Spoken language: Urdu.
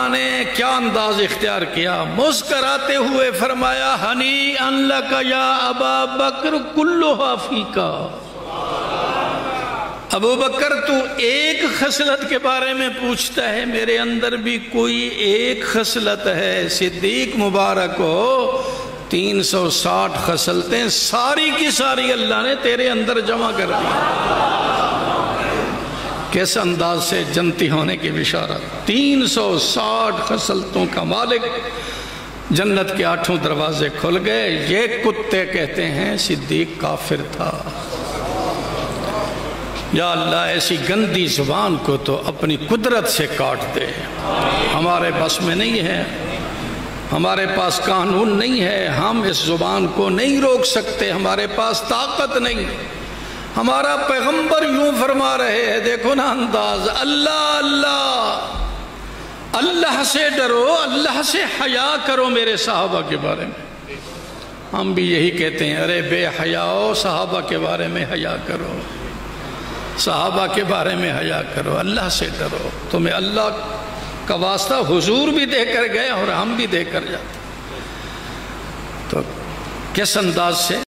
آقا نے کیا انداز اختیار کیا؟ مسکراتے ہوئے فرمایا ہنی ان لک یا ابا بکر کلھا فیکا۔ ابو بکر تو ایک خصلت کے بارے میں پوچھتا ہے، میرے اندر بھی کوئی ایک خصلت ہے۔ صدیق مبارک ہو 360 خصلتیں ساری کی ساری اللہ نے تیرے اندر جمع کر دی۔ کس انداز سے جنتی ہونے کی بشارت! 360 خصلتوں کا مالک، جنت کے 8 دروازے کھل گئے۔ یہ کتے کہتے ہیں صدیق کافر تھا۔ یا اللہ ایسی گندی زبان کو تو اپنی قدرت سے کاٹ دے۔ ہمارے بس میں نہیں ہے، ہمارے پاس قانون نہیں ہے، ہم اس زبان کو نہیں روک سکتے، ہمارے پاس طاقت نہیں۔ ہمارا پیغمبر یوں فرما رہے ہیں، دیکھو نا انداز، اللہ اللہ، اللہ سے ڈرو، اللہ سے حیا کرو میرے صحابہ کے بارے میں۔ ہم بھی یہی کہتے ہیں، ارے بے حیاؤ، صحابہ کے بارے میں حیا کرو، صحابہ کے بارے میں حیا کرو، اللہ سے ڈرو۔ تمہیں اللہ کا واسطہ حضور بھی دے کر گئے اور ہم بھی دے کر جاتے۔ تو کس انداز سے